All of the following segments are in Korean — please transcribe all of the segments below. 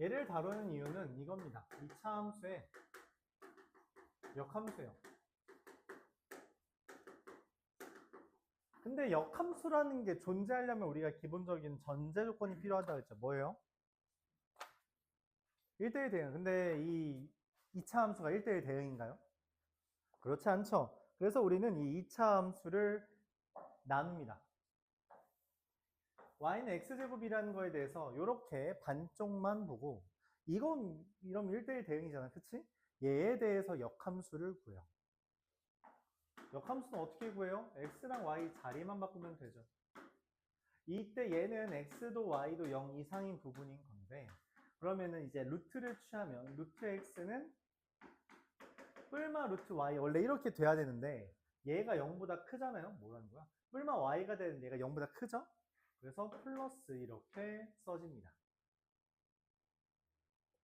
얘를 다루는 이유는 이겁니다. 2차 함수의 역함수예요. 근데 역함수라는 게 존재하려면 우리가 기본적인 전제 조건이 필요하다고 했죠. 뭐예요? 1대1 대응. 근데 이 2차 함수가 1대1 대응인가요? 그렇지 않죠. 그래서 우리는 이 2차 함수를 나눕니다. y는 x제곱이라는 거에 대해서 이렇게 반쪽만 보고 이건 이러면 1대1 대응이잖아. 그치? 얘에 대해서 역함수를 구해요. 역함수는 어떻게 구해요? x랑 y 자리만 바꾸면 되죠. 이때 얘는 x도 y도 0 이상인 부분인 건데 그러면은 이제 루트를 취하면 루트 x는 뿔마 루트 y 원래 이렇게 돼야 되는데 얘가 0보다 크잖아요. 뭐라는 거야? 뿔마 y가 되는 얘가 0보다 크죠? 그래서 플러스 이렇게 써집니다.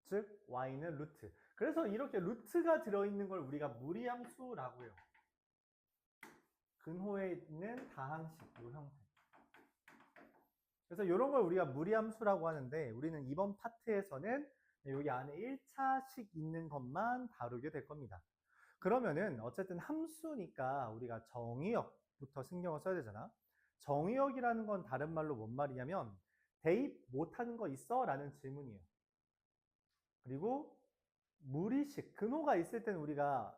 즉 y는 루트. 그래서 이렇게 루트가 들어있는 걸 우리가 무리함수라고 해요. 근호에 있는 다항식 이 형태. 그래서 이런 걸 우리가 무리함수라고 하는데 우리는 이번 파트에서는 여기 안에 1차식 있는 것만 다루게 될 겁니다. 그러면은 어쨌든 함수니까 우리가 정의역부터 신경을 써야 되잖아. 정의역이라는 건 다른 말로 뭔 말이냐면 대입 못하는 거 있어? 라는 질문이에요. 그리고 무리식, 근호가 있을 때는 우리가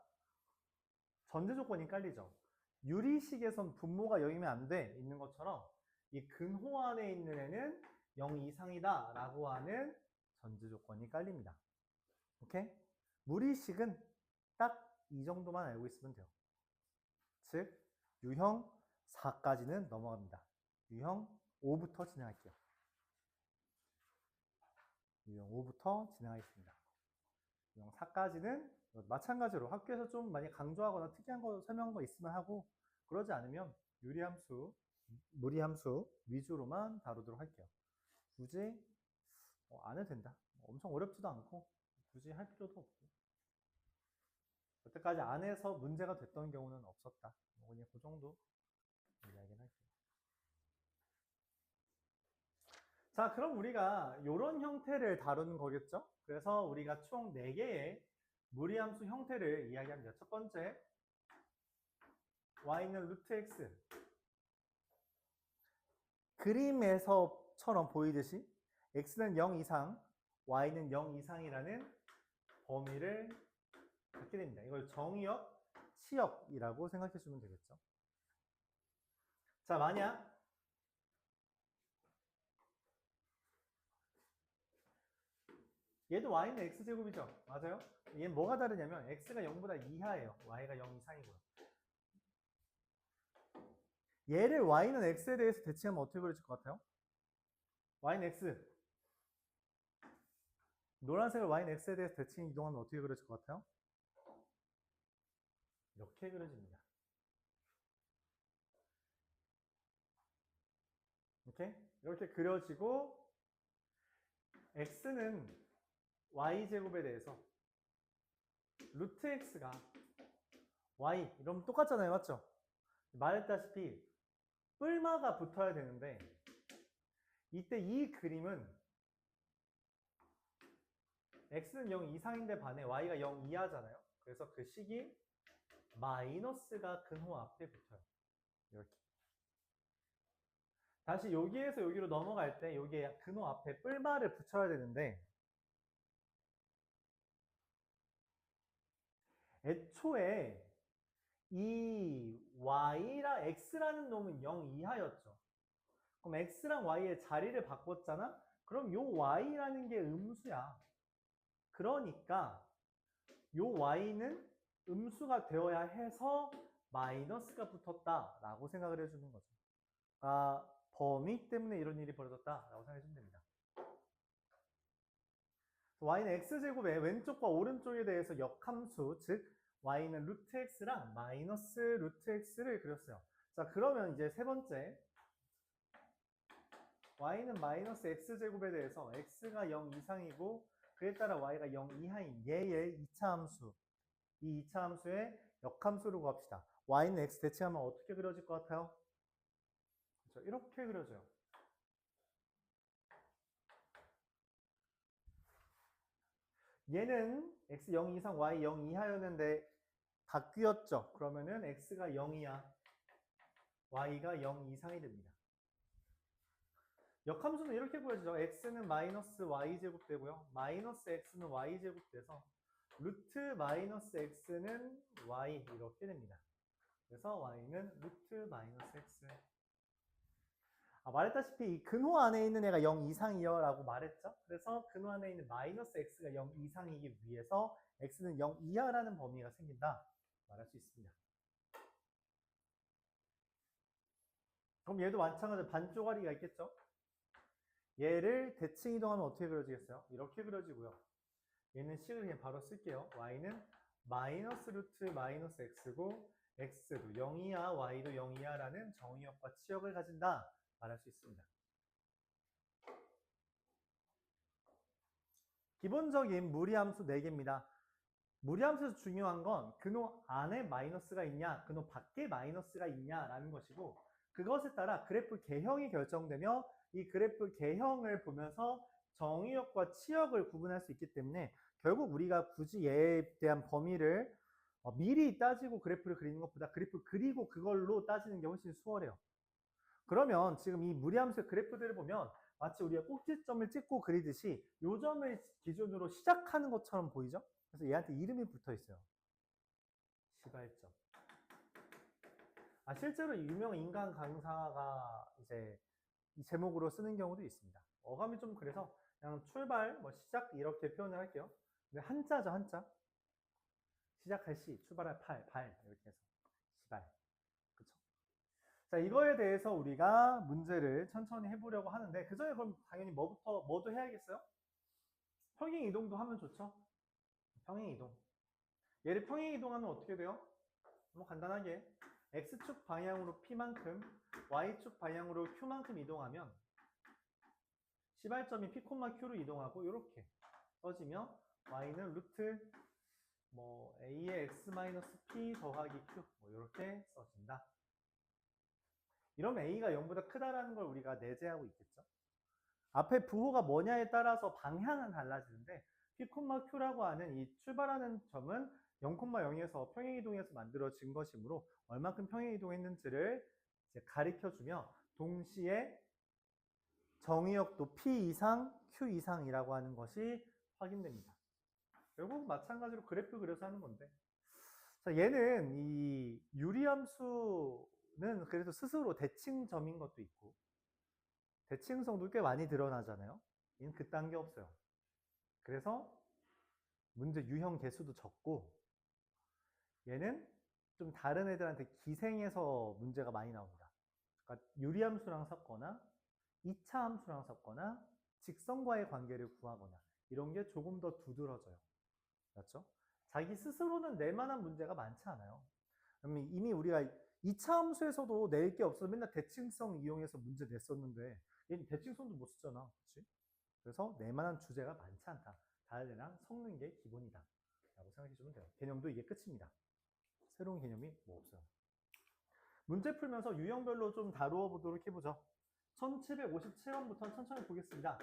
전제 조건이 깔리죠. 유리식에선 분모가 0이면 안 돼 있는 것처럼 이 근호 안에 있는 애는 0 이상이다 라고 하는 전제 조건이 깔립니다. 오케이? 무리식은 딱 이 정도만 알고 있으면 돼요. 즉 유형 4까지는 넘어갑니다. 유형 5부터 진행할게요. 유형 5부터 진행하겠습니다. 유형 4까지는 마찬가지로 학교에서 좀 많이 강조하거나 특이한 거 설명한 거 있으면 하고 그러지 않으면 유리함수, 무리함수 위주로만 다루도록 할게요. 굳이 안 해도 된다. 엄청 어렵지도 않고 굳이 할 필요도 없고 여태까지 안 해서 문제가 됐던 경우는 없었다. 그냥 그 정도 이야기는 할게요. 자, 그럼 우리가 이런 형태를 다루는 거겠죠? 그래서 우리가 총 4개의 무리함수 형태를 이야기합니다. 첫 번째, y는 루트 x. 그림에서처럼 보이듯이 x는 0 이상, y는 0 이상이라는 범위를 갖게 됩니다. 이걸 정의역, 치역이라고 생각해 주면 되겠죠. 자, 만약 얘도 y는 x제곱이죠. 맞아요? 얘는 뭐가 다르냐면 x가 0보다 이하예요. y가 0 이상이고요. 얘를 y는 x에 대해서 대칭하면 어떻게 그려질 것 같아요? y는 x. 노란색을 y는 x에 대해서 대칭 이동하면 어떻게 그려질 것 같아요? 이렇게 그려집니다. 오케이? 이렇게 그려지고 x는 y제곱에 대해서 루트 x가 y 이러면 똑같잖아요. 맞죠? 말했다시피 뿔마가 붙어야 되는데 이때 이 그림은 x는 0 이상인데 반해 y가 0 이하잖아요. 그래서 그 식이 마이너스가 근호 앞에 붙어요. 이렇게. 다시 여기에서 여기로 넘어갈 때 여기에 근호 앞에 뿔마를 붙여야 되는데 애초에 이 y랑 x라는 놈은 0 이하였죠. 그럼 x랑 y의 자리를 바꿨잖아? 그럼 요 y라는 게 음수야. 그러니까 요 y는 음수가 되어야 해서 마이너스가 붙었다라고 생각을 해주는 거죠. 아, 범위 때문에 이런 일이 벌어졌다라고 생각해주면 됩니다. y는 x제곱의 왼쪽과 오른쪽에 대해서 역함수, 즉 y는 루트 x랑 마이너스 루트 x를 그렸어요. 자, 그러면 이제 세 번째 y는 마이너스 x제곱에 대해서 x가 0 이상이고 그에 따라 y가 0 이하인 얘의 2차 함수, 이 2차 함수의 역함수로 구합시다. y는 x 대칭하면 어떻게 그려질 것 같아요? 그렇죠. 이렇게 그려져요. 얘는 x 0 이상 y 0 이하였는데 바뀌었죠. 그러면은 x가 0 이하, y가 0 이상이 됩니다. 역함수는 이렇게 구해지죠. x는 마이너스 y제곱 되고요. 마이너스 x는 y제곱 돼서 루트 마이너스 x는 y 이렇게 됩니다. 그래서 y는 루트 마이너스 x. 말했다시피 이 근호 안에 있는 애가 0 이상이요 라고 말했죠. 그래서 근호 안에 있는 마이너스 x가 0 이상이기 위해서 x는 0 이하라는 범위가 생긴다 말할 수 있습니다. 그럼 얘도 마찬가지로 반쪼가리가 있겠죠. 얘를 대칭 이동하면 어떻게 그려지겠어요? 이렇게 그려지고요. 얘는 식을 그냥 바로 쓸게요. y는 마이너스 루트 마이너스 x고 x도 0 이하, y도 0 이하라는 정의역과 치역을 가진다 말할 수 있습니다. 기본적인 무리함수 4개입니다. 무리함수에서 중요한 건 근호 안에 마이너스가 있냐, 근호 밖에 마이너스가 있냐라는 것이고 그것에 따라 그래프 개형이 결정되며 이 그래프 개형을 보면서 정의역과 치역을 구분할 수 있기 때문에 결국 우리가 굳이 얘에 대한 범위를 미리 따지고 그래프를 그리는 것보다 그래프 그리고 그걸로 따지는 게 훨씬 수월해요. 그러면 지금 이 무리함수의 그래프들을 보면 마치 우리가 꼭지점을 찍고 그리듯이 요 점을 기준으로 시작하는 것처럼 보이죠? 그래서 얘한테 이름이 붙어 있어요. 시발점. 실제로 유명 인간 강사가 이제 이 제목으로 쓰는 경우도 있습니다. 어감이 좀 그래서 그냥 출발, 뭐 시작 이렇게 표현을 할게요. 근데 한자죠, 한자. 시작할 시, 출발할 발 이렇게 해서 시발. 그쵸? 자, 이거에 대해서 우리가 문제를 천천히 해보려고 하는데 그 전에 그럼 당연히 뭐도 해야겠어요? 평행 이동도 하면 좋죠. 평행 이동. 얘를 평행 이동하면 어떻게 돼요? 뭐 간단하게 x축 방향으로 p만큼 y축 방향으로 q만큼 이동하면 시발점이 p, q로 이동하고 이렇게 써지며 y는 루트 뭐 a의 x-p 더하기 q 뭐 이렇게 써진다. 이러면 a가 0보다 크다라는 걸 우리가 내재하고 있겠죠. 앞에 부호가 뭐냐에 따라서 방향은 달라지는데 p, q라고 하는 이 출발하는 점은 0,0에서 평행이동해서 만들어진 것이므로 얼만큼 평행이동했는지를 이제 가리켜주며 동시에 정의역도 p 이상, q 이상이라고 하는 것이 확인됩니다. 결국 마찬가지로 그래프 그려서 하는 건데 자, 얘는 이 유리함수는 그래도 스스로 대칭점인 것도 있고 대칭성도 꽤 많이 드러나잖아요. 얘는 그딴 게 없어요. 그래서 문제 유형 개수도 적고 얘는 좀 다른 애들한테 기생해서 문제가 많이 나옵니다. 그러니까 유리함수랑 섞거나 2차 함수랑 섞거나 직선과의 관계를 구하거나 이런 게 조금 더 두드러져요. 맞죠? 자기 스스로는 낼 만한 문제가 많지 않아요. 그러면 이미 우리가 2차 함수에서도 낼 게 없어서 맨날 대칭성 이용해서 문제 냈었는데 얘는 대칭성도 못 쓰잖아. 그치? 그래서 낼 만한 주제가 많지 않다. 다른 애랑 섞는 게 기본이다. 라고 생각해주면 돼요. 개념도 이게 끝입니다. 새로운 개념이 뭐 없어요. 문제 풀면서 유형별로 좀 다루어 보도록 해보죠. 1757번부터 천천히 보겠습니다.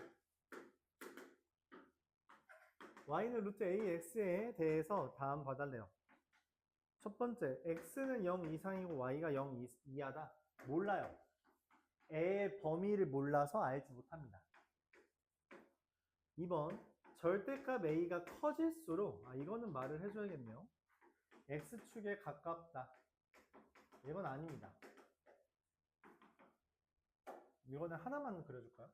y는 루트 ax에 대해서 다음 봐달래요. 첫 번째, x는 0 이상이고 y가 0 이하다. 몰라요. 애의 범위를 몰라서 알지 못합니다. 2번, 절대값 a가 커질수록 이거는 말을 해줘야겠네요. x축에 가깝다. 이건 아닙니다. 이거는 하나만 그려줄까요?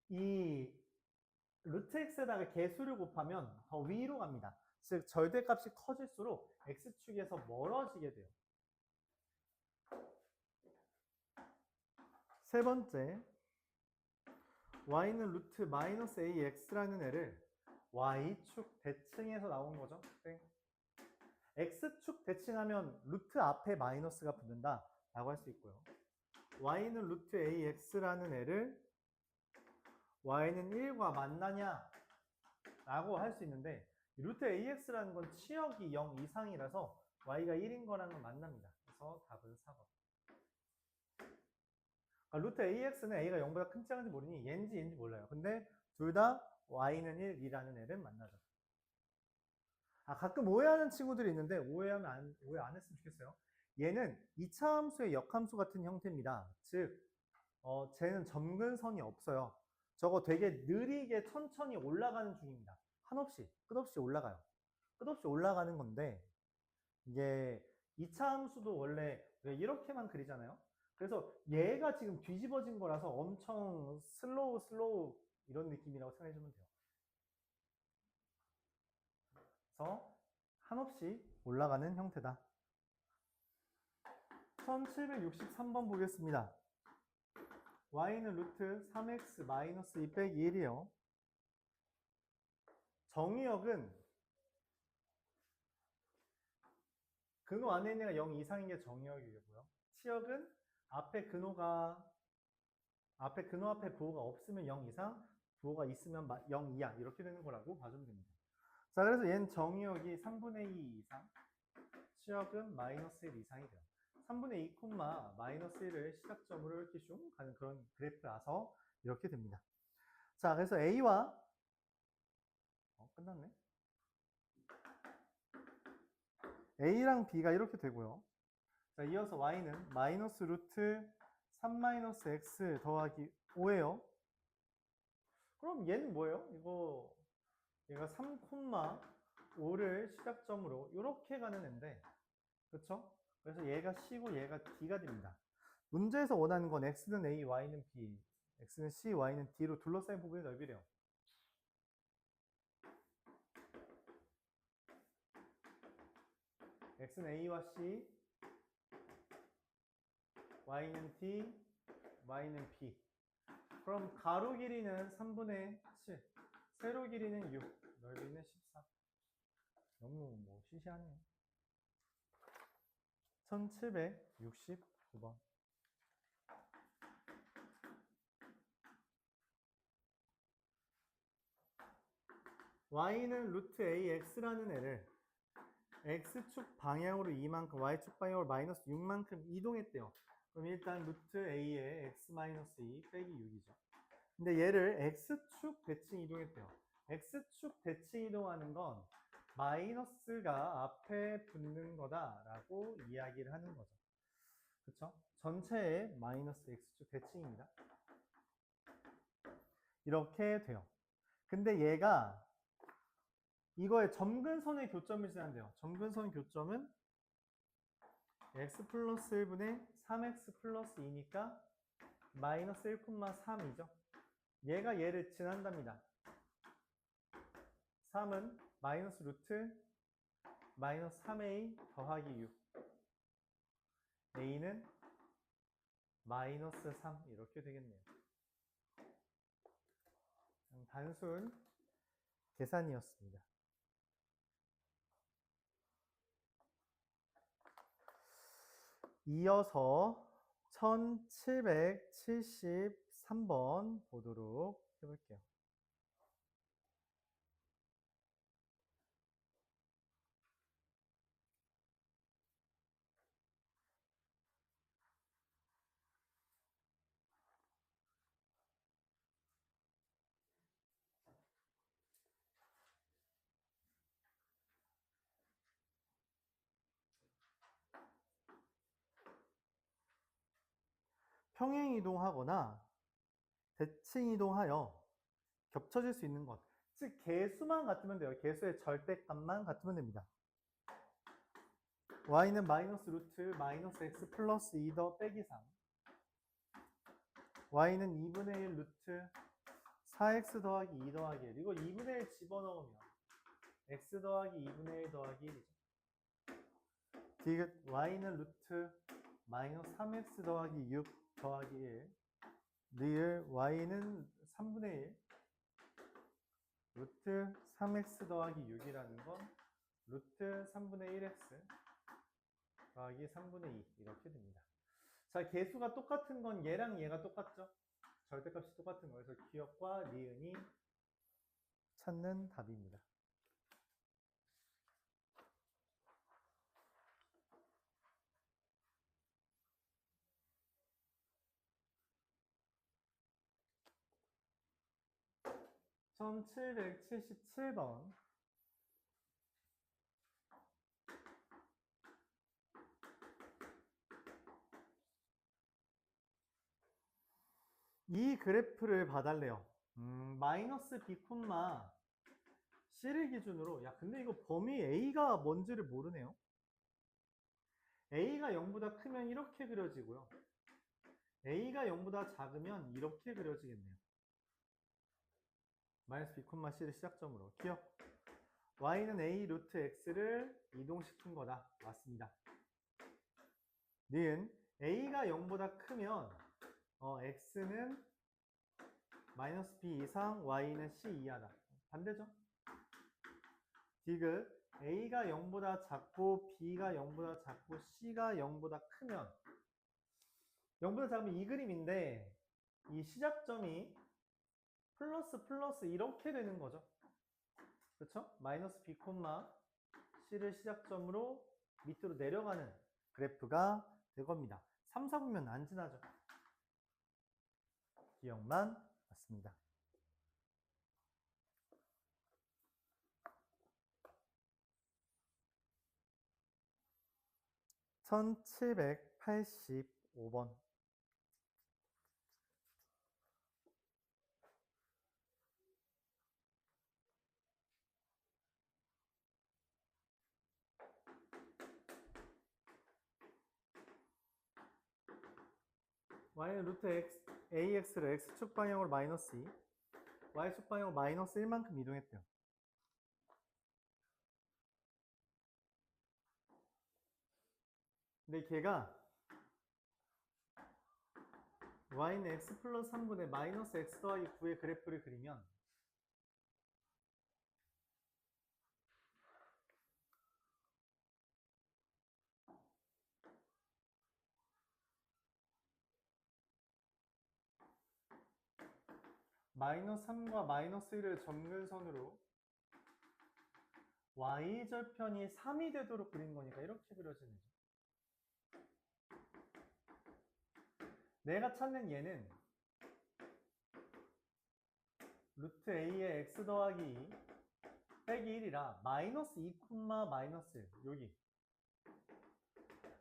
이 루트 x에다가 개수를 곱하면 더 위로 갑니다. 즉 절대값이 커질수록 x축에서 멀어지게 돼요. 세 번째, y는 루트 마이너스 ax라는 애를 y축 대칭해서 나온 거죠. x축 대칭하면 루트 앞에 마이너스가 붙는다 라고 할 수 있고요. y는 루트 ax라는 애를 y는 1과 만나냐 라고 할 수 있는데 루트 AX라는 건 치역이 0 이상이라서 Y가 1인 거랑은 만납니다. 그래서 답은 4번. 루트 AX는 A가 0보다 큰지 작은지 모르니 얘인지 얘인지 몰라요. 근데 둘 다 Y는 1이라는 애는 만나죠. 가끔 오해하는 친구들이 있는데 오해 안 했으면 좋겠어요. 얘는 2차 함수의 역함수 같은 형태입니다. 즉, 쟤는 점근선이 없어요. 저거 되게 느리게 천천히 올라가는 중입니다. 한없이, 끝없이 올라가요. 끝없이 올라가는 건데, 이게 2차 함수도 원래 이렇게만 그리잖아요. 그래서 얘가 지금 뒤집어진 거라서 엄청 슬로우 이런 느낌이라고 생각해주면 돼요. 그래서 한없이 올라가는 형태다. 1763번 보겠습니다. y는 루트 3x 마이너스 2 빼기 1이요. 정의역은 근호 안에 있는 애가 0 이상인 게 정의역이고요. 치역은 앞에 근호 앞에 부호가 없으면 0 이상, 부호가 있으면 0 이하 이렇게 되는 거라고 봐주면 됩니다. 자, 그래서 얘는 정의역이 3분의 2 이상, 치역은 마이너스 1 이상이 돼요. 3분의 2 콤마 마이너스 1을 시작점으로 이렇게 슝 가는 그런 그래프라서 이렇게 됩니다. 자, 그래서 A와 끝났네. A랑 B가 이렇게 되고요. 자, 이어서 Y는 마이너스 루트 3 마이너스 X 더하기 5예요. 그럼 얘는 뭐예요? 얘가 3 콤마 5를 시작점으로 이렇게 가는 애인데, 그쵸? 그래서 얘가 C고 얘가 D가 됩니다. 문제에서 원하는 건 X는 A, Y는 B, X는 C, Y는 D로 둘러싸인 부분의 넓이래요. X는 A와 C, Y는 D, Y는 B. 그럼 가로 길이는 3분의 7, 세로 길이는 6, 넓이는 14. 너무 시시하네요. 1769번. y는 루트 ax라는 애를 x축 방향으로 2만큼, y축 방향으로 마이너스 6만큼 이동했대요. 그럼 일단 루트 a에 x 마이너스 2 빼기 6이죠. 근데 얘를 x축 대칭 이동했대요. x축 대칭 이동하는 건 마이너스가 앞에 붙는 거다라고 이야기를 하는 거죠. 그쵸? 전체의 마이너스 x축 대칭입니다. 이렇게 돼요. 근데 얘가 이거의 점근선의 교점을 지난대요. 점근선 교점은 x 플러스 1분의 3x 플러스 2니까 마이너스 1,3이죠. 얘가 얘를 지난답니다. 3은 마이너스 루트 마이너스 3a 더하기 6. a는 마이너스 3 이렇게 되겠네요. 단순 계산이었습니다. 이어서 1773번 보도록 해볼게요. 평행 이동하거나 대칭 이동하여 겹쳐질 수 있는 것. 즉 개수만 같으면 돼요. 개수의 절대값만 같으면 됩니다. y는 마이너스 루트 마이너스 x 플러스 2 더 빼기 3. y는 2분의 1 루트 4x 더하기 2 더하기 1. 이거 2분의 1 집어넣으면 x 더하기 2분의 1 더하기 1이죠. 디귿 y는 루트 마이너스 3x 더하기 6 더하기 1. 리을 y는 3분의 1 루트 3x 더하기 6이라는 건 루트 3분의 1x 더하기 3분의 2 이렇게 됩니다. 자, 개수가 똑같은 건 얘랑 얘가 똑같죠? 절대값이 똑같은 거예요. 그래서 기억과 니은이 찾는 답입니다. 1777번. 이 그래프를 봐달래요. 마이너스 b, c를 기준으로. 야, 근데 이거 범위 a가 뭔지를 모르네요. a가 0보다 크면 이렇게 그려지고요. a가 0보다 작으면 이렇게 그려지겠네요. 마이너스 b, c를 시작점으로. 기억. y는 a 루트 x를 이동시킨 거다. 맞습니다. 니은 a가 0보다 크면 x는 마이너스 b 이상, y는 c 이하다. 반대죠? 디귿 a가 0보다 작고 b가 0보다 작고 c가 0보다 크면 0보다 작으면 이 그림인데 이 시작점이 플러스 플러스 이렇게 되는 거죠. 그렇죠? 마이너스 b, c를 시작점으로 밑으로 내려가는 그래프가 될 겁니다. 3, 4분면 안 지나죠. 기억만 맞습니다. (1785번) y는 루트 ax를 x축 방향으로 마이너스 2, y축 방향으로 마이너스 1만큼 이동했대요. 근데 걔가 y는 x 플러스 3분의 마이너스 x 더하기 9의 그래프를 그리면 마이너스 3과 마이너스 1을 점근선으로 y절편이 3이 되도록 그린 거니까 이렇게 그려지는 거죠. 내가 찾는 얘는 루트 a의 x 더하기 2 빼기 1이라 마이너스 2, 마이너스 1 여기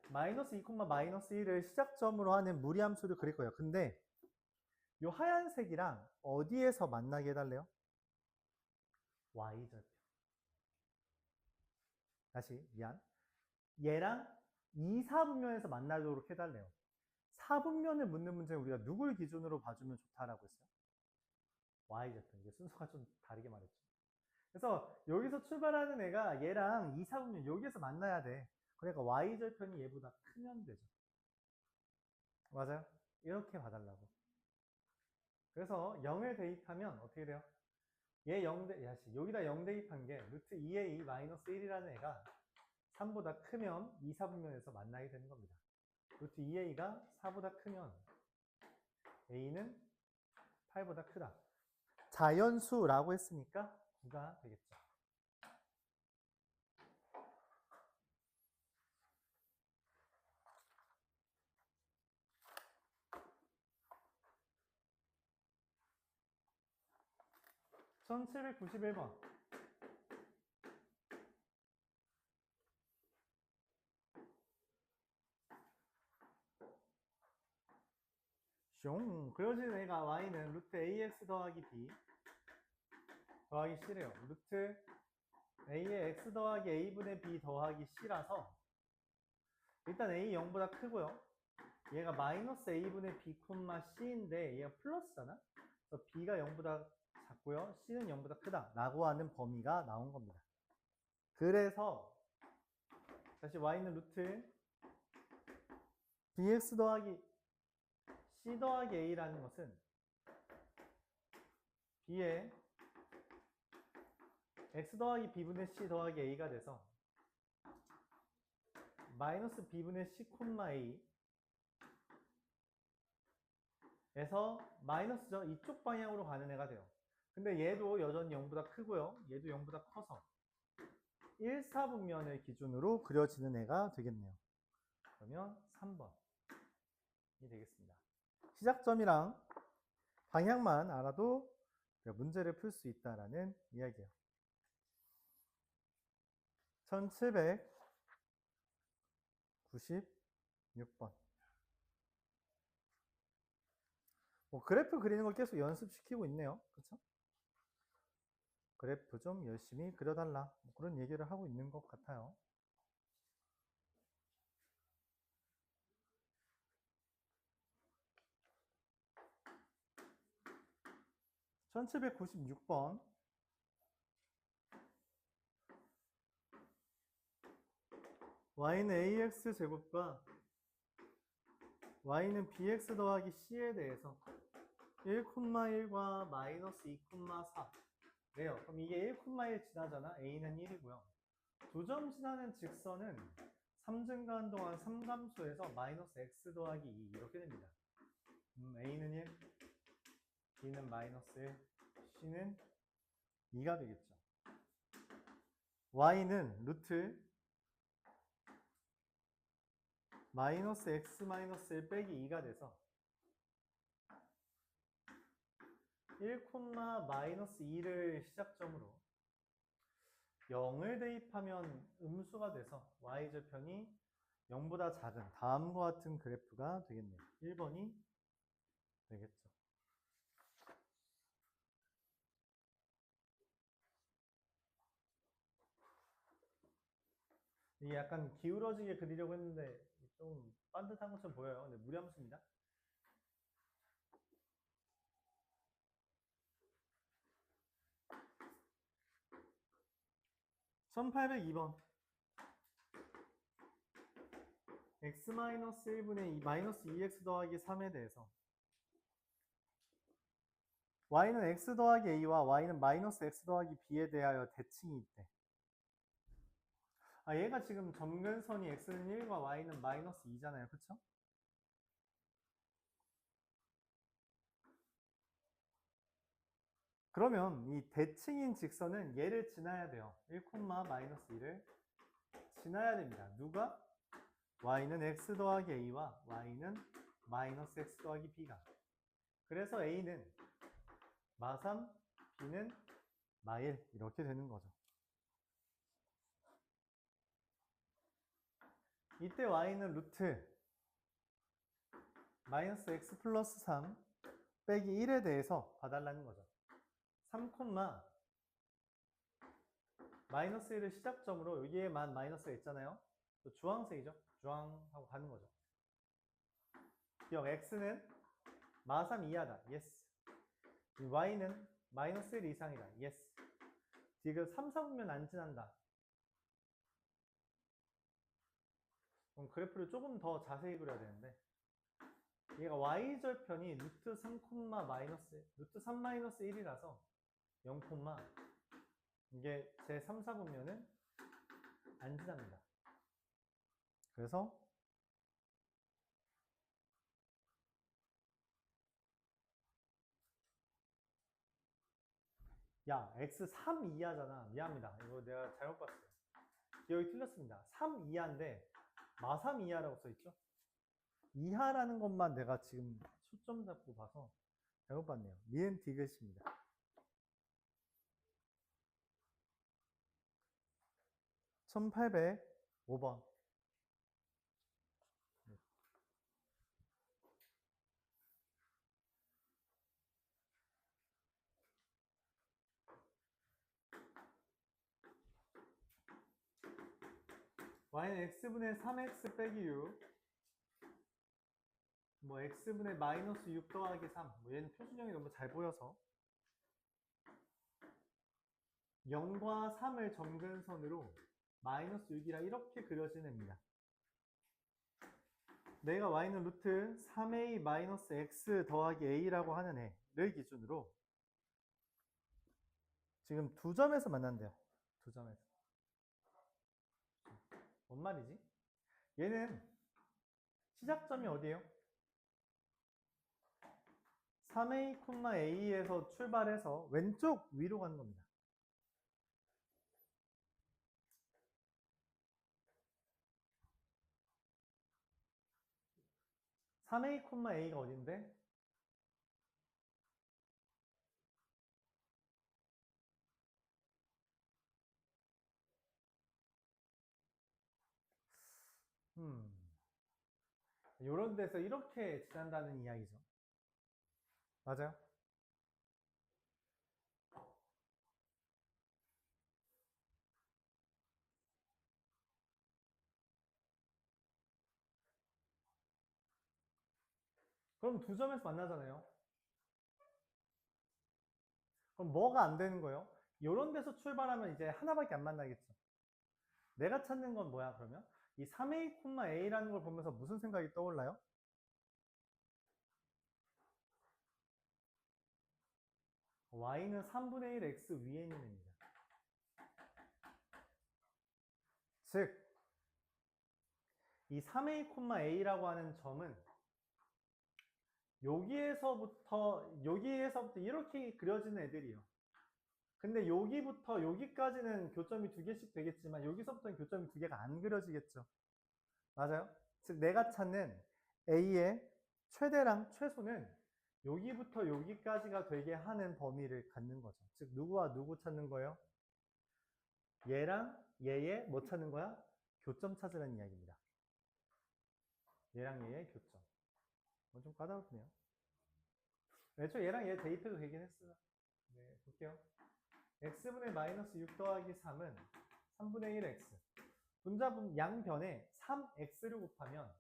마이너스 2, 마이너스 1을 시작점으로 하는 무리함수를 그릴 거예요. 근데 이 하얀색이랑 어디에서 만나게 해달래요? y절편. 다시 미안. 얘랑 2, 4분면에서 만나도록 해달래요. 4분면을 묻는 문제는 우리가 누굴 기준으로 봐주면 좋다라고 했어요? y절편. 이게 순서가 좀 다르게 말했죠. 그래서 여기서 출발하는 애가 얘랑 2, 4분면 여기에서 만나야 돼. 그러니까 y절편이 얘보다 크면 되죠. 맞아요? 이렇게 봐달라고. 그래서 0을 대입하면 어떻게 돼요? 얘 0 여기다 0 대입한 게 루트 2의 2 마이너스 1이라는 애가 3보다 크면 2, 4분면에서 만나게 되는 겁니다. 루트 2a가 4보다 크면 a는 8보다 크다. 자연수라고 했으니까 9가 되겠죠. (1791번) 숑 그려진 애가 y는 루트 ax 더하기 b 더하기 c래요. 루트 a의 x 더하기 a분의 b 더하기 c라서 일단 a 0보다 크고요. 얘가 마이너스 a분의 b, c인데 얘가 플러스잖아. 그래서 b가 0보다 작고요. c는 0보다 크다 라고 하는 범위가 나온 겁니다. 그래서 다시 y는 루트 bx 더하기 c 더하기 a라는 것은 b의 x 더하기 b분의 c 더하기 a가 돼서 마이너스 b분의 c, a 에서 마이너스죠. 이쪽 방향으로 가는 애가 돼요. 근데 얘도 여전히 0보다 크고요. 얘도 0보다 커서 1, 4분면을 기준으로 그려지는 애가 되겠네요. 그러면 3번이 되겠습니다. 시작점이랑 방향만 알아도 문제를 풀 수 있다라는 이야기예요. 1796번. 그래프 그리는 걸 계속 연습시키고 있네요. 그렇죠? 그래프 좀 열심히 그려달라. 그런 얘기를 하고 있는 것 같아요. 1796번. y는 ax 제곱과 y는 bx 더하기 c에 대해서 1,1과 마이너스 2,4 네요. 그럼 이게 1,1 지나잖아. a는 1이고요. 2점 지나는 직선은 3증가한 동안 3감소에서 마이너스 x 더하기 2 이렇게 됩니다. a는 1, b는 마이너스 1, c는 2가 되겠죠. y는 루트 마이너스 x 마이너스 1 빼기 2가 돼서 1, 마이너스 2를 시작점으로 0을 대입하면 음수가 돼서 y절편이 0보다 작은 다음과 같은 그래프가 되겠네요. 1번이 되겠죠. 이게 약간 기울어지게 그리려고 했는데 좀 반듯한 것처럼 보여요. 근데 무리함수입니다. 1802번. x-1분의 2 마이너스 2x 더하기 3에 대해서 y는 x 더하기 a와 y는 마이너스 x 더하기 b에 대하여 대칭이 있대. 얘가 지금 점근선이 x는 1과 y는 마이너스 2잖아요. 그쵸? 그러면 이 대칭인 직선은 얘를 지나야 돼요. 1, 마이너스 2를 지나야 됩니다. 누가? y는 x 더하기 a와 y는 마이너스 x 더하기 b가. 그래서 a는 마3, b는 마1 이렇게 되는 거죠. 이때 y는 루트 마이너스 x 플러스 3 빼기 1에 대해서 봐달라는 거죠. 3, 마이너스 1을 시작점으로 여기에만 마이너스가 있잖아요. 또 주황색이죠. 주황하고 가는 거죠. 기억 x는 마3 이하다. yes. y는 마이너스 1 이상이다. yes. 지금 3, 4분면 안 지난다. 그럼 그래프를 조금 더 자세히 그려야 되는데 얘가 y절편이 루트 3, 루트 3 마이너스 1이라서 0, 이게 제 3, 4분면은 안 지납니다. 그래서 야, x 3 이하잖아. 미안합니다. 이거 내가 잘못 봤어요. 여기 틀렸습니다. 3 이하인데 마3 이하라고 써있죠? 이하라는 것만 내가 지금 초점 잡고 봐서 잘못 봤네요. 니은 디귿입니다. 1805번. y는 x분의 3x 빼기 6 x분의 마이너스 6 더하기 3 얘는 표준형이 너무 잘 보여서 0과 3을 점근선으로 마이너스 6이라 이렇게 그려지냅니다. 내가 y는 루트 3a 마이너스 x 더하기 a라고 하는 애를 기준으로 지금 두 점에서 만난대요. 두 점에서. 뭔 말이지? 얘는 시작점이 어디예요? 3a, a에서 출발해서 왼쪽 위로 가는 겁니다. 3a, a가 어딘데? 이런 데서 이렇게 지난다는 이야기죠. 맞아요? 그럼 두 점에서 만나잖아요. 그럼 뭐가 안 되는 거예요? 이런 데서 출발하면 이제 하나밖에 안 만나겠죠. 내가 찾는 건 뭐야, 그러면? 이 3a, a라는 걸 보면서 무슨 생각이 떠올라요? y는 3분의 1 x 위에 있는 애입니다. 즉, 이 3a, a라고 하는 점은 여기에서부터 이렇게 그려지는 애들이에요. 근데 여기부터 여기까지는 교점이 2개씩 되겠지만 여기서부터는 교점이 2개가 안 그려지겠죠. 맞아요? 즉 내가 찾는 A의 최대랑 최소는 여기부터 여기까지가 되게 하는 범위를 갖는 거죠. 즉 누구와 누구 찾는 거예요? 얘랑 얘의 뭐 찾는 거야? 교점 찾으라는 이야기입니다. 얘랑 얘의 교점. 좀 까다롭네요. 애초에 얘랑 얘 대입해도 되긴 했어요. 네, 볼게요. x분의 마이너스 6 더하기 3은 3분의 1x. 분자분 양변에 3x를 곱하면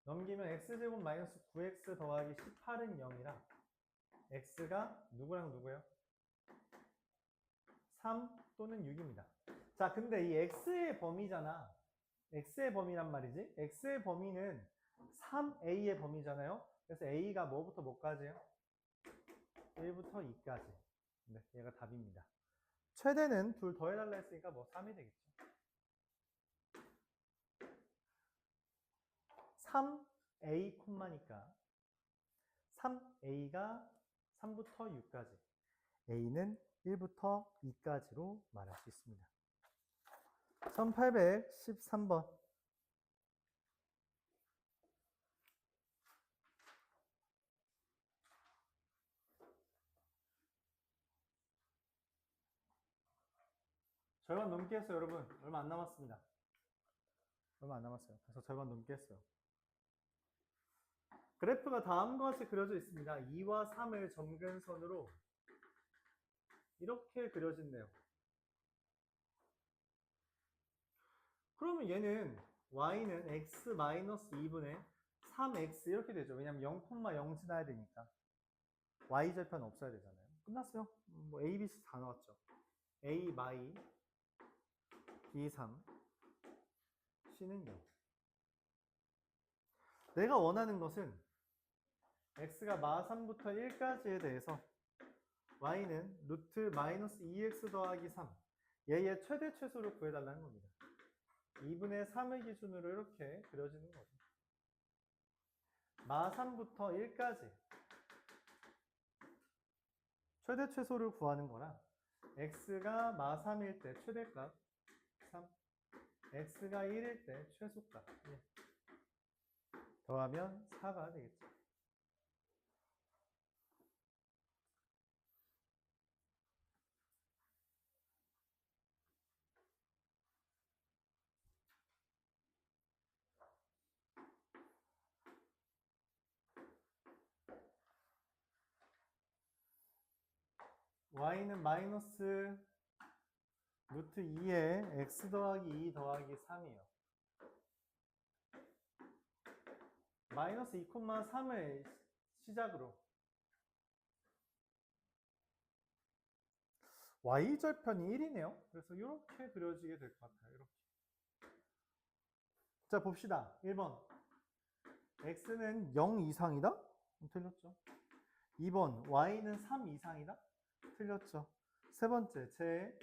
넘기면 x제곱 마이너스 9x 더하기 18은 0이라 x가 누구랑 누구예요? 3 또는 6입니다. 자, 근데 이 x의 범위잖아. x의 범위란 말이지. x의 범위는 3a의 범위잖아요. 그래서 a가 뭐부터 뭐까지예요? 1부터 2까지. 네, 얘가 답입니다. 최대는 둘 더해달라 했으니까 뭐 3이 되겠죠. 3a 콤마니까 3a가 3부터 6까지, a는 1부터 2까지로 말할 수 있습니다. 1813번. 절반 넘게 했어요, 여러분. 얼마 안 남았습니다. 얼마 안 남았어요. 그래서 절반 넘게 했어요. 그래프가 다음과 같이 그려져 있습니다. 2와 3을 점근선으로 이렇게 그려진대요. 그러면 얘는 y는 x-2분의 3x 이렇게 되죠. 왜냐면 0,0 지나야 되니까. y절편 없어야 되잖아요. 끝났어요. 뭐 a, b, c 다 나왔죠. a, 마이, b, 3, c는 0. 내가 원하는 것은 x가 마3부터 1까지에 대해서 y는 루트 마이너스 2x 더하기 3, 얘의 최대 최소를 구해달라는 겁니다. 2분의 3을 기준으로 이렇게 그려지는 거죠. 마3부터 1까지 최대 최소를 구하는 거라 x가 마3일 때 최대값 3, x가 1일 때 최소값 1 더하면 4가 되겠죠. y는 마이너스 루트 2에 x 더하기 2 더하기 3이에요. 마이너스 2,3을 시작으로 y절편이 1이네요. 그래서 이렇게 그려지게 될 것 같아요. 이렇게. 자, 봅시다. 1번. x는 0 이상이다? 틀렸죠. 2번. y는 3 이상이다? 틀렸죠. 세 번째. 제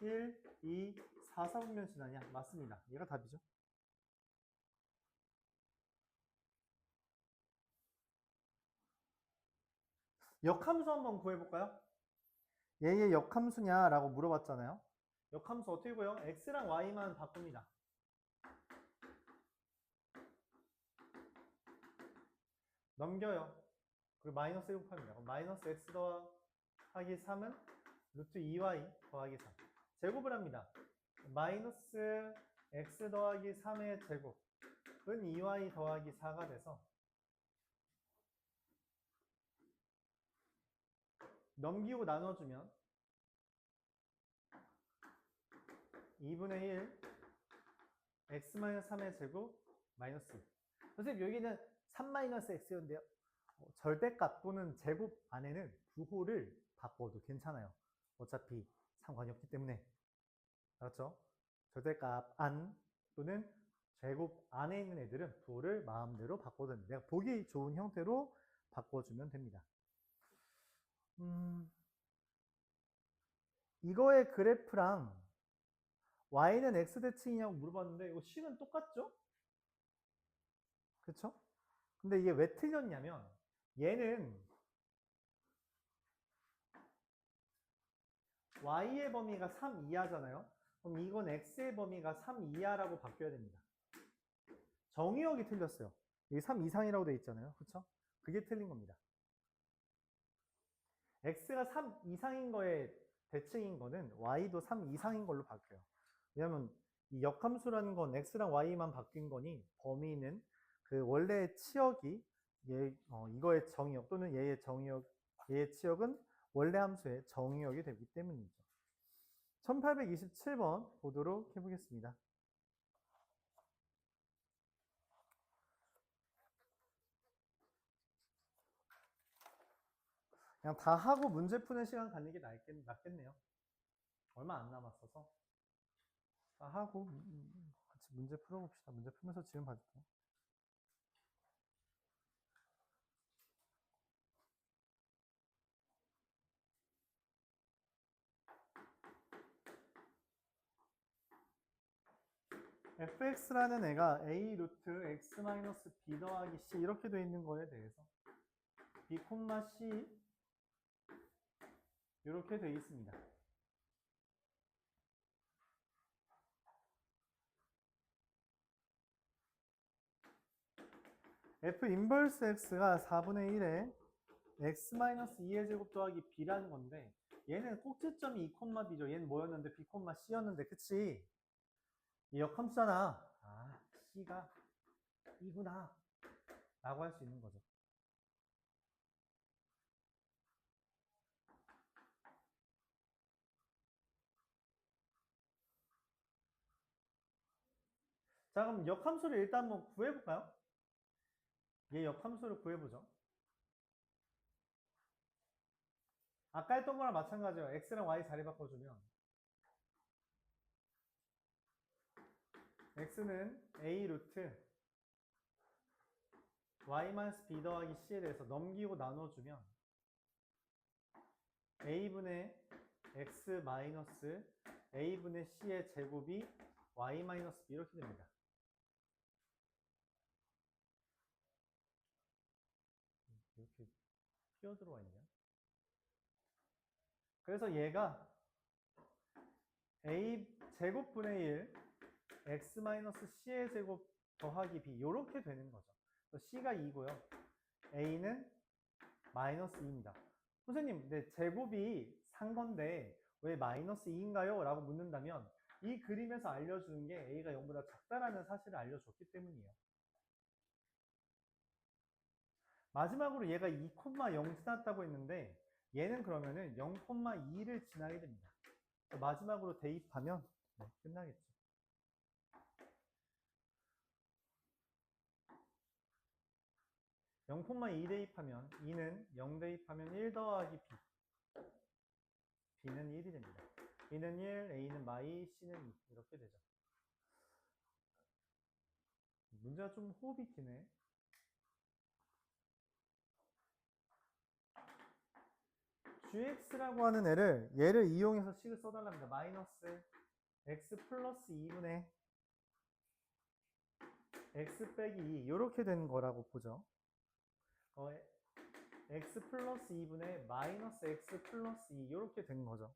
1, 2, 4, 4분면 지나냐? 맞습니다. 얘가 답이죠. 역함수 한번 구해볼까요? 얘의 역함수냐라고 물어봤잖아요. 역함수 어떻게 구해요? x랑 y만 바꿉니다. 넘겨요. 그리고 마이너스 1 곱합니다. 그럼 마이너스 x 더하기 3은 루트 2y 더하기 3. 제곱을 합니다. 마이너스 x 더하기 3의 제곱은 2y 더하기 4가 돼서 넘기고 나눠주면 2분의 1 x-3의 제곱 마이너스 2. 선생님 여기는 3-x였는데요. 절대값 또는 제곱 안에는 부호를 바꿔도 괜찮아요. 어차피 상관이 없기 때문에. 그렇죠? 절대값 안 또는 제곱 안에 있는 애들은 부호를 마음대로 바꿔도 됩니다. 내가 보기 좋은 형태로 바꿔주면 됩니다. 이거의 그래프랑 y는 x대칭이냐고 물어봤는데 이거 식은 똑같죠? 그쵸? 근데 이게 왜 틀렸냐면 얘는 y의 범위가 3 이하잖아요. 그럼 이건 x의 범위가 3 이하라고 바뀌어야 됩니다. 정의역이 틀렸어요. 여기 3 이상이라고 돼 있잖아요. 그쵸? 그게 틀린 겁니다. x가 3 이상인 거에 대칭인 거는 y도 3 이상인 걸로 바뀌어요. 왜냐면 이 역함수라는 건 x랑 y만 바뀐 거니 범위는 그 원래의 치역이 이거의 정의역 또는 얘의 정의역, 얘의 치역은 원래 함수의 정의역이 되기 때문이죠. 1827번 보도록 해보겠습니다. 그냥 다 하고 문제 푸는 시간 갖는 게 낫겠네요. 얼마 안 남았어서. 다 하고 같이 문제 풀어봅시다. 문제 풀면서 지금 봐줄게요. fx라는 애가 a 루트 x 마이너스 b 더하기 c 이렇게 돼 있는 거에 대해서 b, c 이렇게 돼 있습니다. f 인버스 x가 4분의 1에 x 마이너스 2의 제곱 더하기 b라는 건데 얘는 꼭지점이 2,b죠. 얘는 뭐였는데 b, c였는데 그치? 이 역함수잖아. 아, c가 2구나 라고 할 수 있는 거죠. 자, 그럼 역함수를 일단 한번 구해볼까요? 얘 역함수를 구해보죠. 아까 했던 거랑 마찬가지예요. x랑 y 자리 바꿔주면 x는 a 루트 y-b 더하기 c에 대해서 넘기고 나눠주면 a분의 x 마이너스 a분의 c의 제곱이 y-b 이렇게 됩니다. 이렇게 튀어들어와 있네요. 그래서 얘가 a 제곱분의 1 x-c의 제곱 더하기 b 이렇게 되는 거죠. c가 2고요. a는 마이너스 2입니다. 선생님, 네, 제곱이 산 건데 왜 마이너스 2인가요? 라고 묻는다면 이 그림에서 알려주는 게 a가 0보다 작다라는 사실을 알려줬기 때문이에요. 마지막으로 얘가 2,0 지났다고 했는데 얘는 그러면은 0,2를 지나게 됩니다. 마지막으로 대입하면 끝나겠죠. 0,2 대입하면 2는 0 대입하면 1 더하기 b b는 1이 됩니다. b는 1, a는 마이, c는 2 이렇게 되죠. 문제가 좀 호흡이 기네. gx라고 하는 얘를 이용해서 식을 써달랍니다. 마이너스 x 플러스 2분의 x 빼기 2 이렇게 되는 거라고 보죠. x 플러스 2분의 마이너스 x 플러스 2 이렇게 된 거죠.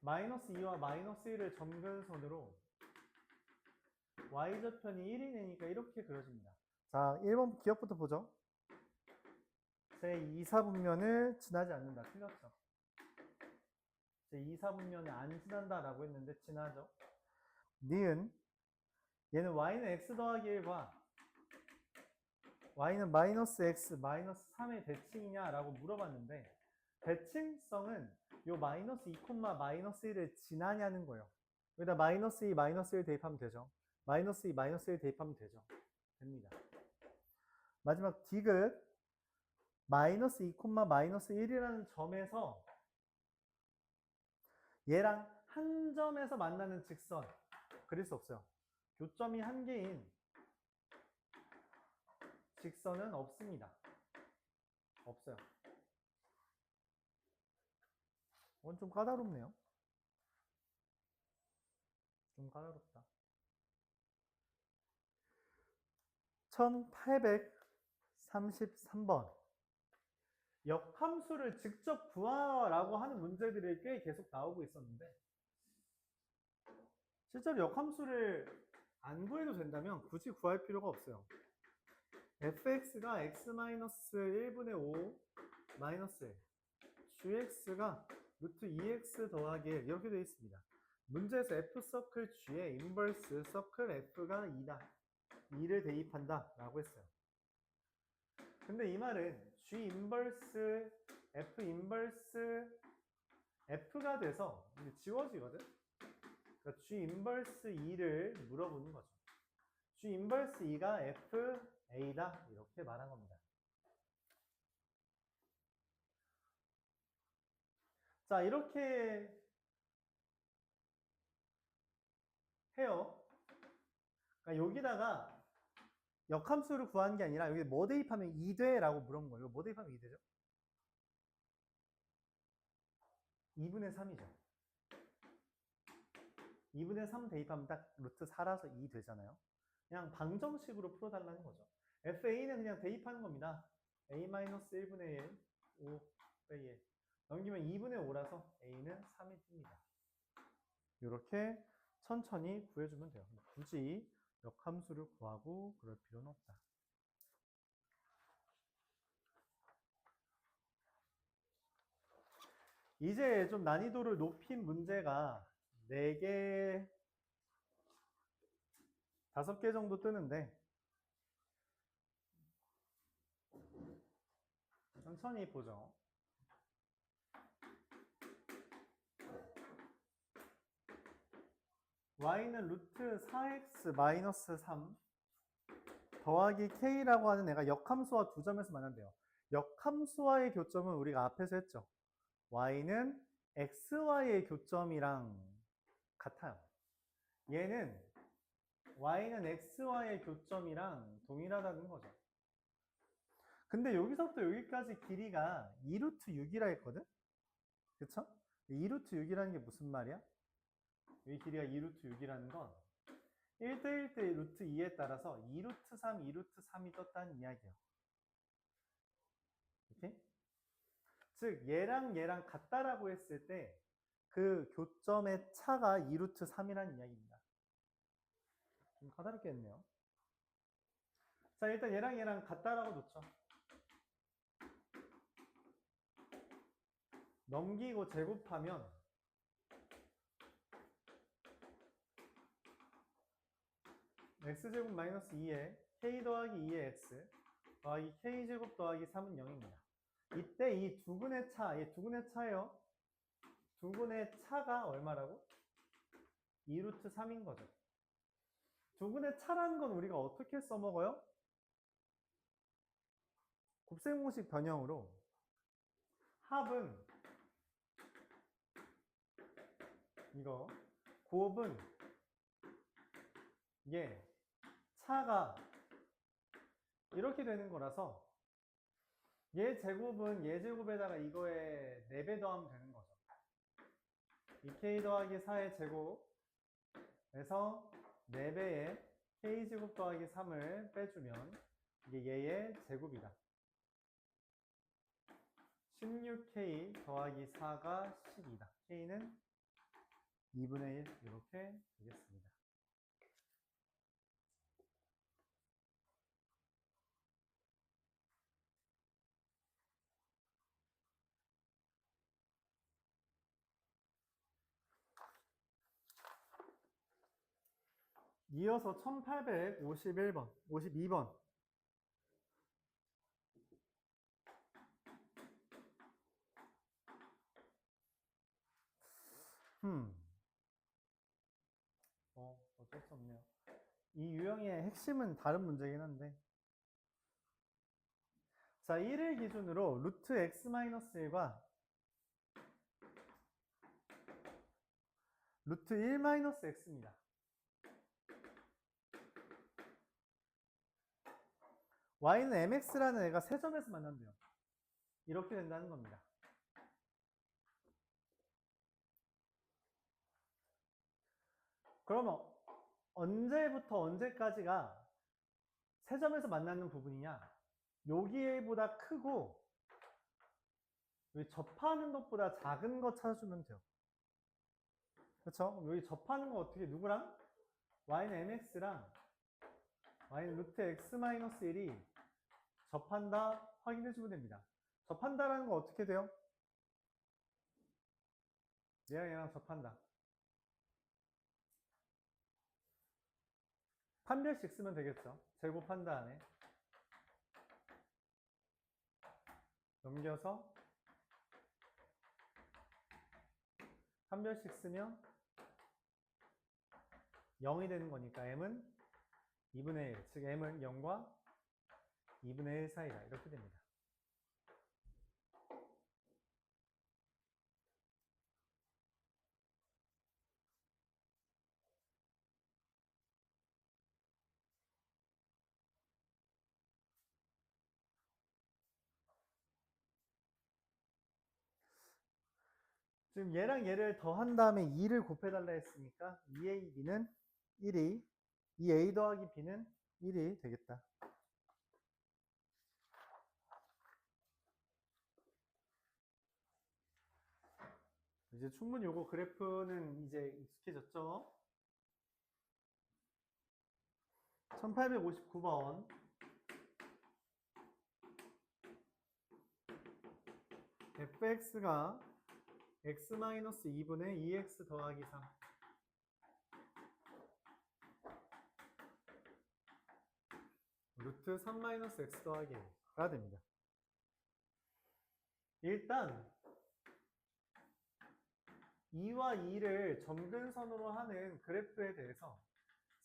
마이너스 2와 마이너스 1을 점근선으로 y좌편이 1이 되니까 이렇게 그려집니다. 자, 1번 기억부터 보죠. 제2, 4분면을 지나지 않는다. 틀렸죠. 제2, 4분면을 안 지난다라고 했는데 지나죠. 니은 얘는 y는 x 더하기 1과 y는 마이너스 x 마이너스 3의 대칭이냐라고 물어봤는데 대칭성은 요 마이너스 2, 마이너스 1을 지나냐는 거예요. 여기다 마이너스 2, 마이너스 1 대입하면 되죠. 마이너스 2, 마이너스 1 대입하면 되죠. 됩니다. 마지막 디귿 마이너스 2, 마이너스 1이라는 점에서 얘랑 한 점에서 만나는 직선 그릴 수 없어요. 교점이 한 개인 직선은 없습니다. 없어요. 이건 좀 까다롭네요. 좀 까다롭다. 1833번. 역함수를 직접 구하라고 하는 문제들이 꽤 계속 나오고 있었는데 실제로 역함수를 안 구해도 된다면 굳이 구할 필요가 없어요. fx가 x-1분의 5 마이너스 1 gx가 루트 2x 더하기 1 이렇게 되어 있습니다. 문제에서 f 서클 g의 인버스 서클 f가 2다. 2를 대입한다 라고 했어요. 근데 이 말은 g 인버스 f 인버스 f가 돼서 이제 지워지거든. 그러니까 g 인버스 2를 물어보는 거죠. g 인버스 2가 f a다 이렇게 말한 겁니다. 자, 이렇게 해요. 그러니까 여기다가 역함수를 구하는 게 아니라 여기 뭐 대입하면 2돼? 라고 물은 거예요. 뭐 대입하면 2되죠? 2분의 3이죠. 2분의 3 대입하면 딱 루트 4라서 2 되잖아요. 그냥 방정식으로 풀어달라는 거죠. FA는 그냥 대입하는 겁니다. A-1분의 1, 5 빼기 1. 넘기면 2분의 5라서 A는 3이 뜹니다. 이렇게 천천히 구해주면 돼요. 굳이 역함수를 구하고 그럴 필요는 없다. 이제 좀 난이도를 높인 문제가 4개, 5개 정도 뜨는데 천천히 보죠. y는 루트 4x 마이너스 3 더하기 k라고 하는 애가 역함수와 두 점에서 만난대요. 역함수와의 교점은 우리가 앞에서 했죠. y는 xy의 교점이랑 같아요. 얘는 y는 xy의 교점이랑 동일하다는 거죠. 근데 여기서부터 여기까지 길이가 2루트 6이라 했거든? 그쵸? 2루트 6이라는 게 무슨 말이야? 이 길이가 2루트 6이라는 건 1대1 대 루트 2에 따라서 2루트 3, 2루트 3이 떴다는 이야기예요. 이렇게? 즉 얘랑 얘랑 같다라고 했을 때 그 교점의 차가 2루트 3이라는 이야기입니다. 좀 까다롭게 했네요. 자, 일단 얘랑 얘랑 같다라고 놓죠. 넘기고 제곱하면 x제곱 마이너스 2에 k 더하기 2의 x 더하기 k제곱 더하기 3은 0입니다. 이때 이 두근의 차, 얘 두근의 차예요. 두근의 차가 얼마라고? 2루트 3인 거죠. 두근의 차라는 건 우리가 어떻게 써먹어요? 곱셈공식 변형으로 합은 이거, 곱은 얘, 차가 이렇게 되는 거라서 얘 제곱은 얘 제곱에다가 이거에 4배 더하면 되는 거죠. 2k 더하기 4의 제곱에서 4배의 k제곱 더하기 3을 빼주면 이게 얘의 제곱이다. 16k 더하기 4가 10이다. k는 2분의 1 이렇게 되겠습니다. 이어서 1851번, 52번. 어쩔 수 없네요. 이 유형의 핵심은 다른 문제긴 한데. 자, 1을 기준으로 루트 x-1과 루트 1-x입니다. y는 mx라는 애가 세 점에서 만난대요. 이렇게 된다는 겁니다. 그러면 언제부터 언제까지가 세 점에서 만나는 부분이냐? 여기보다 크고 여기 접하는 것보다 작은 거 찾아주면 돼요. 그렇죠? 여기 접하는 거 어떻게 누구랑? y는 mx랑 y는 루트 x-1이 접한다 확인해 주면 됩니다. 접한다라는 거 어떻게 돼요? 얘랑 접한다. 판별식 쓰면 되겠죠. 제곱한 다음에 넘겨서 판별식 쓰면 0이 되는 거니까 m은 2분의 1, 즉 m은 0과 2분의 1 사이다. 이렇게 됩니다. 지금 얘랑 얘를 더한 다음에 2를 곱해달라 했으니까 2a, b는 1이 2a 더하기 b는 1이 되겠다. 이제 충분히 요거 그래프는 이제 익숙해졌죠? 1859번 fx가 x-2분의 2x 더하기 3 루트 3-x 더하기 1가 됩니다. 일단 2와 2를 점근선으로 하는 그래프에 대해서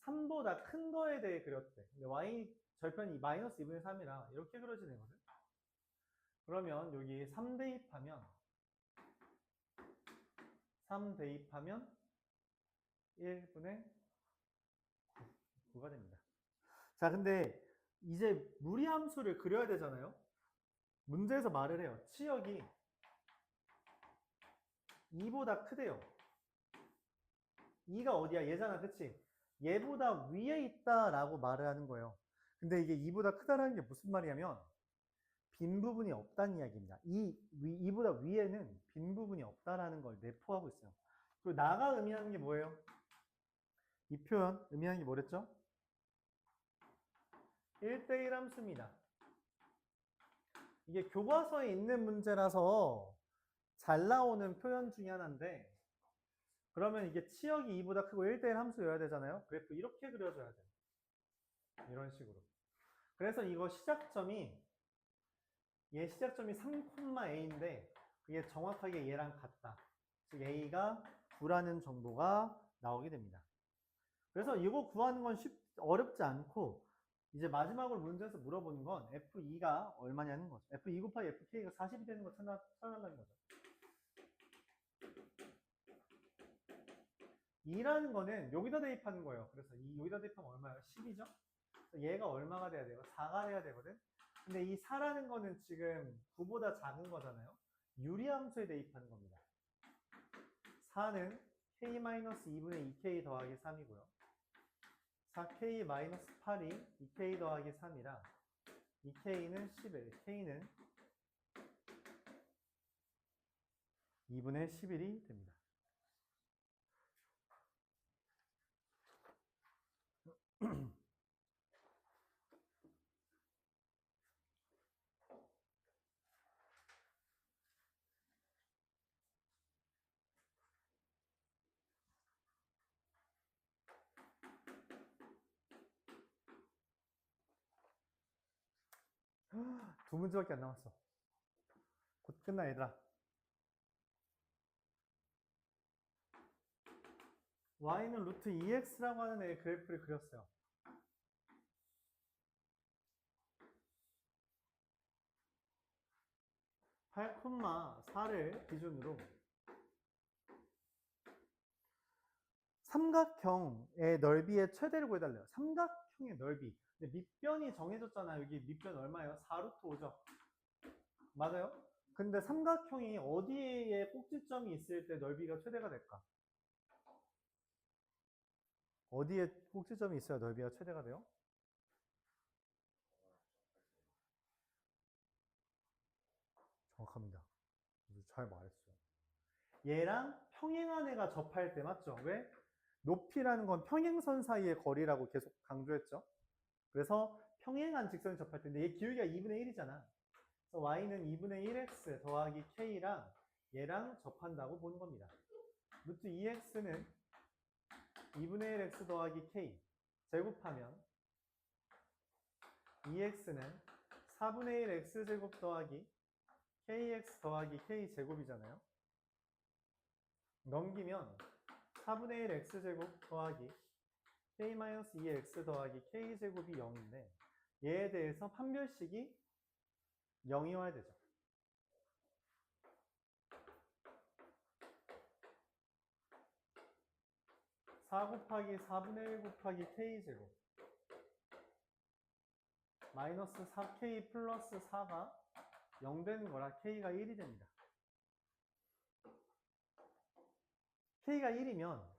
3보다 큰 거에 대해 그렸대. 근데 y 절편이 마이너스 2분의 3이라 이렇게 그려지거든. 그러면 여기 3 대입하면 1분의 9가 됩니다. 자, 근데 이제 무리함수를 그려야 되잖아요. 문제에서 말을 해요. 치역이 2보다 크대요. 2가 어디야? 얘잖아, 그치? 얘보다 위에 있다라고 말을 하는 거예요. 근데 이게 2보다 크다라는 게 무슨 말이냐면 빈 부분이 없다는 이야기입니다. 2보다 위에는 빈 부분이 없다라는 걸 내포하고 있어요. 그리고 나가 의미하는 게 뭐예요? 이 표현 의미하는 게 뭐랬죠? 1대1 함수입니다. 이게 교과서에 있는 문제라서 잘 나오는 표현 중에 하나인데 그러면 이게 치역이 2보다 크고 1대1 함수여야 되잖아요. 그래프 이렇게 그려줘야 돼요. 이런 식으로. 그래서 이거 시작점이 얘 시작점이 3,a인데 그게 정확하게 얘랑 같다. 즉 a가 9라는 정보가 나오게 됩니다. 그래서 이거 구하는 건 어렵지 않고 이제 마지막으로 문제에서 물어보는 건 F2가 얼마냐는 거죠. F2 곱하기 FK가 40이 되는 거 찾아달라는 거죠. 2라는 거는 여기다 대입하는 거예요. 그래서 여기다 대입하면 얼마예요? 10이죠? 얘가 얼마가 돼야 돼요? 4가 돼야 되거든? 근데 이 4라는 거는 지금 9보다 작은 거잖아요? 유리함수에 대입하는 겁니다. 4는 k-2분의 2k 더하기 3이고요. 4k-8이 2k 더하기 3이라 2k는 11, k는 2분의 11이 됩니다. 두 문제밖에 안 남았어. 곧 끝나, 얘들아. y는 루트 2x라고 하는 애의 그래프를 그렸어요. 8,4를 기준으로 삼각형의 넓이의 최대를 구해달래요. 삼각형의 넓이. 근데 밑변이 정해졌잖아요. 여기 밑변 얼마예요? 4루트 5죠. 맞아요? 근데 삼각형이 어디에 꼭지점이 있을 때 넓이가 최대가 될까? 어디에 꼭지점이 있어야 넓이가 최대가 돼요? 정확합니다. 잘 말했어요. 얘랑 평행한 애가 접할 때 맞죠? 왜? 높이라는 건 평행선 사이의 거리라고 계속 강조했죠. 그래서 평행한 직선이 접할 텐데 얘 기울기가 2분의 1이잖아. 그래서 y는 2분의 1x 더하기 k랑 얘랑 접한다고 보는 겁니다. 루트 2x는 2분의 1x 더하기 k 제곱하면 2x는 4분의 1 x제곱 더하기 kx 더하기 k제곱이잖아요. 넘기면 4분의 1 x제곱 더하기 k-2x 더하기 k제곱이 0인데 얘에 대해서 판별식이 0이 와야 되죠. 4 곱하기 4분의 1 곱하기 k제곱 마이너스 4k 플러스 4가 0 되는 거라 k가 1이 됩니다. k가 1이면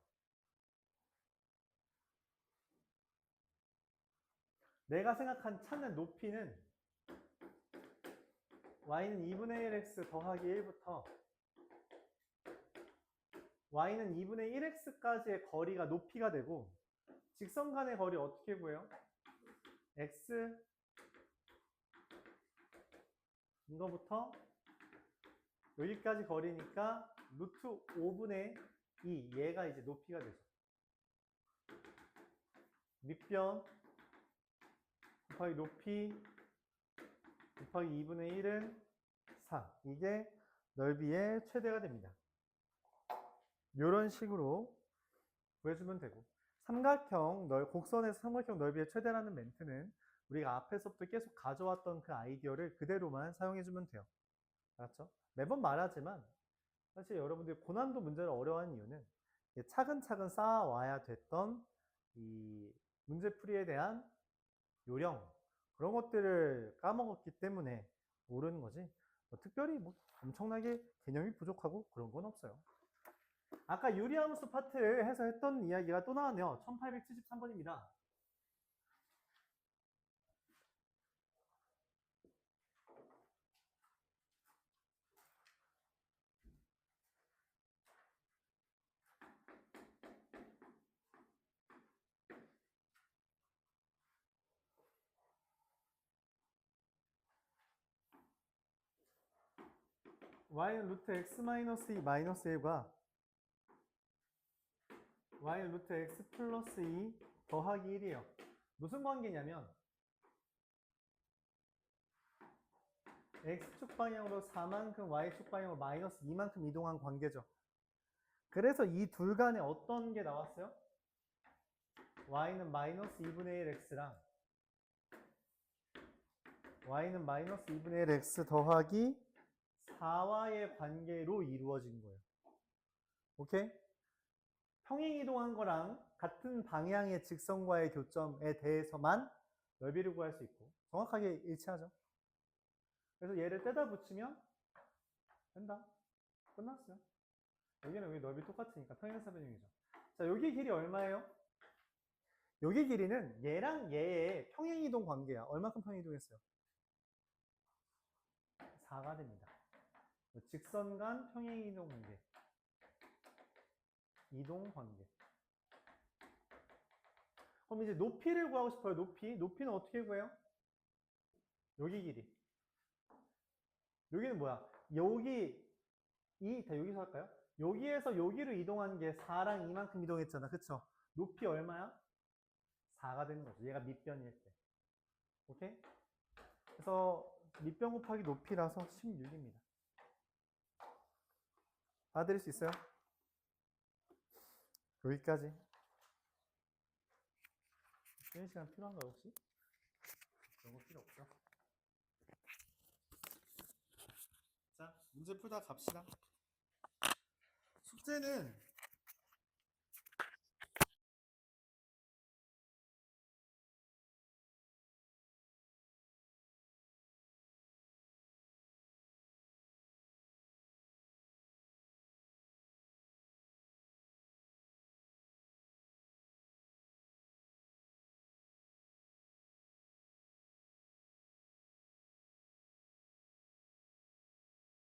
내가 생각한 찾는 높이는 y는 2분의 1x 더하기 1부터 y는 2분의 1x까지의 거리가 높이가 되고 직선 간의 거리 어떻게 구해요? x 이거부터 여기까지 거리니까 루트 5분의 2 얘가 이제 높이가 되죠. 밑변 곱하기 높이 곱하기 2분의 1은 4 이게 넓이의 최대가 됩니다. 이런 식으로 구해주면 되고 곡선에서 삼각형 넓이의 최대라는 멘트는 우리가 앞에서부터 계속 가져왔던 그 아이디어를 그대로만 사용해주면 돼요. 알았죠? 매번 말하지만 사실 여러분들이 고난도 문제를 어려워하는 이유는 차근차근 쌓아와야 됐던 이 문제풀이에 대한 요령 그런 것들을 까먹었기 때문에 모르는 거지 특별히 뭐 엄청나게 개념이 부족하고 그런 건 없어요. 아까 유리함수 파트 해서 했던 이야기가 또 나왔네요. 1873번입니다. y는 루트 x 마이너스 2 마이너스 1과 y는 루트 x 플러스 2 더하기 1이에요. 무슨 관계냐면 x축 방향으로 4만큼 y축 방향으로 마이너스 2만큼 이동한 관계죠. 그래서 이 둘 간에 어떤 게 나왔어요? y는 마이너스 2분의 1 x랑 y는 마이너스 2분의 1 x 더하기 4와의 관계로 이루어진 거예요. 오케이? 평행 이동한 거랑 같은 방향의 직선과의 교점에 대해서만 넓이를 구할 수 있고 정확하게 일치하죠. 그래서 얘를 떼다 붙이면 된다. 끝났어요. 여기는 여기 넓이 똑같으니까 평행사변형이죠. 자, 여기 길이 얼마예요? 여기 길이는 얘랑 얘의 평행이동 관계야. 얼마큼 평행이동했어요? 4가 됩니다. 직선 간 평행이동 관계. 이동 관계. 그럼 이제 높이를 구하고 싶어요. 높이는 어떻게 구해요? 여기 길이. 여기는 뭐야? 여기서 할까요? 여기에서 여기로 이동한 게 4랑 이만큼 이동했잖아. 그쵸? 높이 얼마야? 4가 되는 거죠. 얘가 밑변일 때. 오케이? 그래서 밑변 곱하기 높이라서 16입니다. 받아들일 수 있어요? 여기까지. 쉬는 시간 필요한가요, 혹시? 그런 거 필요 없죠? 자, 문제 풀다 갑시다. 숙제는